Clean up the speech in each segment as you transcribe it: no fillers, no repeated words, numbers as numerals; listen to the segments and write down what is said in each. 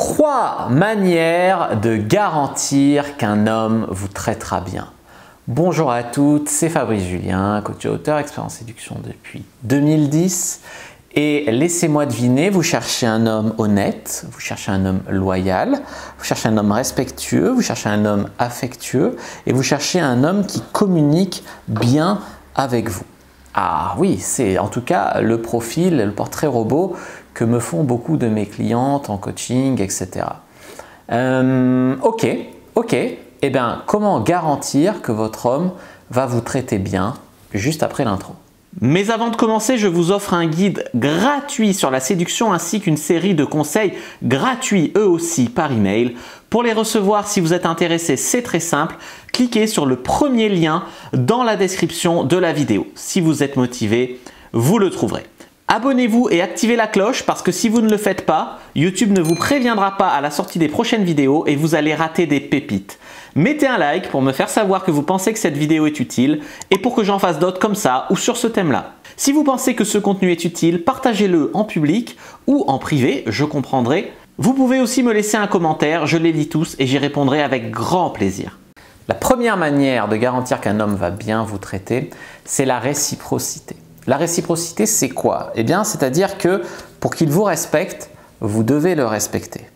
3 manières de garantir qu'un homme vous traitera bien. Bonjour à toutes, c'est Fabrice Julien, coach et auteur, expert en séduction depuis 2010. Et laissez-moi deviner, vous cherchez un homme honnête, vous cherchez un homme loyal, vous cherchez un homme respectueux, vous cherchez un homme affectueux et vous cherchez un homme qui communique bien avec vous. Ah oui, c'est en tout cas le profil, le portrait robot que me font beaucoup de mes clientes en coaching, etc. Ok. Eh bien, comment garantir que votre homme va vous traiter bien juste après l'intro? Mais avant de commencer, je vous offre un guide gratuit sur la séduction ainsi qu'une série de conseils gratuits eux aussi par email. Pour les recevoir, si vous êtes intéressé, c'est très simple. Cliquez sur le premier lien dans la description de la vidéo. Si vous êtes motivé, vous le trouverez. Abonnez-vous et activez la cloche parce que si vous ne le faites pas, YouTube ne vous préviendra pas à la sortie des prochaines vidéos et vous allez rater des pépites. Mettez un like pour me faire savoir que vous pensez que cette vidéo est utile et pour que j'en fasse d'autres comme ça ou sur ce thème-là. Si vous pensez que ce contenu est utile, partagez-le en public ou en privé, je comprendrai. Vous pouvez aussi me laisser un commentaire, je les lis tous et j'y répondrai avec grand plaisir. La première manière de garantir qu'un homme va bien vous traiter, c'est la réciprocité. La réciprocité, c'est quoi? Eh bien, c'est-à-dire que pour qu'il vous respecte, vous devez le respecter.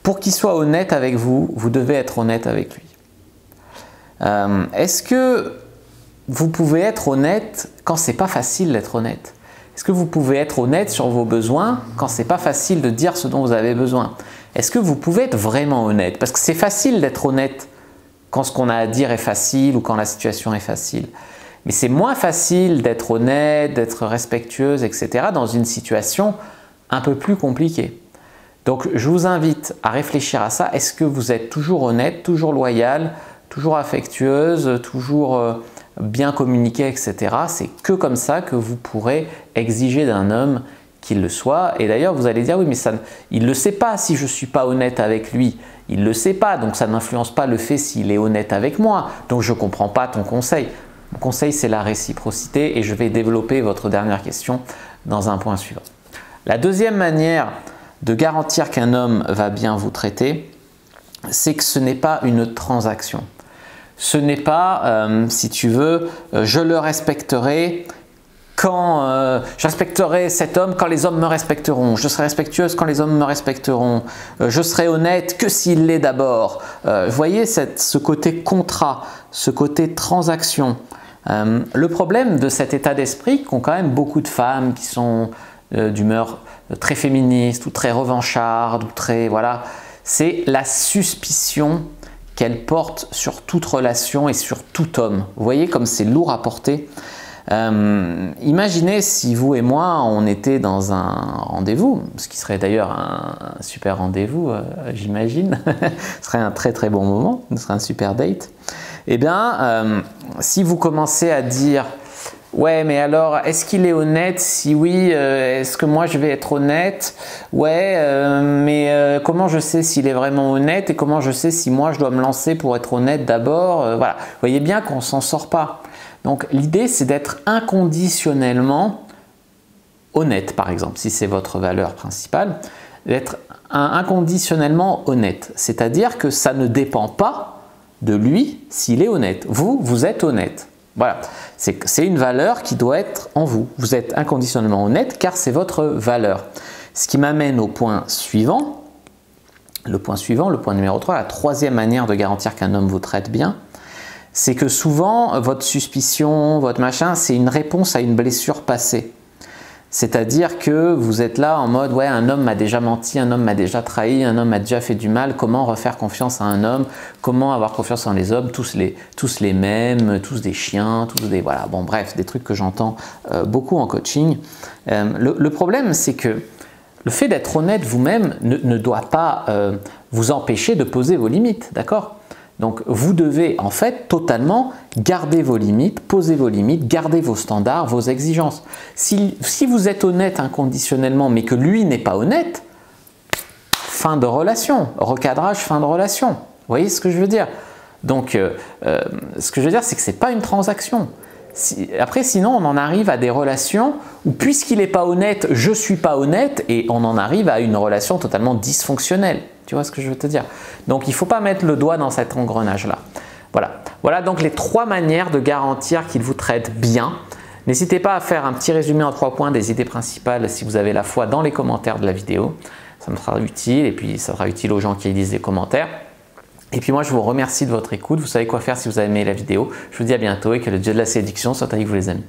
Pour qu'il soit honnête avec vous, vous devez être honnête avec lui. Est-ce que vous pouvez être honnête quand c'est pas facile d'être honnête? Est-ce que vous pouvez être honnête sur vos besoins quand c'est pas facile de dire ce dont vous avez besoin? Est-ce que vous pouvez être vraiment honnête? Parce que c'est facile d'être honnête quand ce qu'on a à dire est facile ou quand la situation est facile. Mais c'est moins facile d'être honnête, d'être respectueuse, etc. dans une situation un peu plus compliquée. Donc je vous invite à réfléchir à ça. Est-ce que vous êtes toujours honnête, toujours loyal, toujours affectueuse, toujours bien communiqué, etc. C'est que comme ça que vous pourrez exiger d'un homme qu'il le soit. Et d'ailleurs vous allez dire oui mais ça, il ne le sait pas si je ne suis pas honnête avec lui. Il ne le sait pas, donc ça n'influence pas le fait s'il est honnête avec moi. Donc je ne comprends pas ton conseil. Mon conseil, c'est la réciprocité et je vais développer votre dernière question dans un point suivant. La deuxième manière de garantir qu'un homme va bien vous traiter, c'est que ce n'est pas une transaction. Ce n'est pas, si tu veux, je le respecterai quand je respecterai cet homme quand les hommes me respecteront, je serai respectueuse quand les hommes me respecteront, je serai honnête que s'il l'est d'abord. Vous voyez ce côté contrat, ce côté transaction. Le problème de cet état d'esprit qu'ont quand même beaucoup de femmes qui sont d'humeur très féministe ou très revancharde ou très voilà, c'est la suspicion qu'elle porte sur toute relation et sur tout homme. Vous voyez comme c'est lourd à porter. Imaginez si vous et moi on était dans un rendez-vous, ce qui serait d'ailleurs un super rendez-vous, j'imagine, ce serait un très très bon moment, ce serait un super date. Eh bien, si vous commencez à dire ouais, mais alors, est-ce qu'il est honnête? Si oui, est-ce que moi je vais être honnête? Ouais, mais comment je sais s'il est vraiment honnête et comment je sais si moi je dois me lancer pour être honnête d'abord? Voilà, vous voyez bien qu'on ne s'en sort pas. Donc, l'idée, c'est d'être inconditionnellement honnête, par exemple, si c'est votre valeur principale, d'être inconditionnellement honnête. C'est-à-dire que ça ne dépend pas de lui s'il est honnête. Vous, vous êtes honnête. Voilà, c'est une valeur qui doit être en vous. Vous êtes inconditionnellement honnête car c'est votre valeur. Ce qui m'amène au point suivant. Le point numéro 3, la troisième manière de garantir qu'un homme vous traite bien, c'est que souvent votre suspicion, votre machin, c'est une réponse à une blessure passée. C'est-à-dire que vous êtes là en mode ouais, un homme m'a déjà menti, un homme m'a déjà trahi, un homme m'a déjà fait du mal, comment refaire confiance à un homme, comment avoir confiance en les hommes, tous les mêmes, tous des chiens, tous des voilà, bon bref, des trucs que j'entends beaucoup en coaching. Le problème c'est que le fait d'être honnête vous-même ne doit pas vous empêcher de poser vos limites, d'accord? Donc vous devez en fait totalement garder vos limites, poser vos limites, garder vos standards, vos exigences. Si vous êtes honnête inconditionnellement mais que lui n'est pas honnête, fin de relation, recadrage, fin de relation. Vous voyez ce que je veux dire? Donc ce que je veux dire c'est que ce n'est pas une transaction. après, sinon, on en arrive à des relations où, puisqu'il n'est pas honnête, je ne suis pas honnête, et on en arrive à une relation totalement dysfonctionnelle. Tu vois ce que je veux te dire? Donc, il ne faut pas mettre le doigt dans cet engrenage-là. Voilà. Voilà donc les 3 manières de garantir qu'il vous traite bien. N'hésitez pas à faire un petit résumé en 3 points des idées principales si vous avez la foi dans les commentaires de la vidéo. Ça me sera utile, et puis ça sera utile aux gens qui lisent les commentaires. Et puis moi, je vous remercie de votre écoute. Vous savez quoi faire si vous avez aimé la vidéo. Je vous dis à bientôt et que le Dieu de la séduction soit avec vous les amis.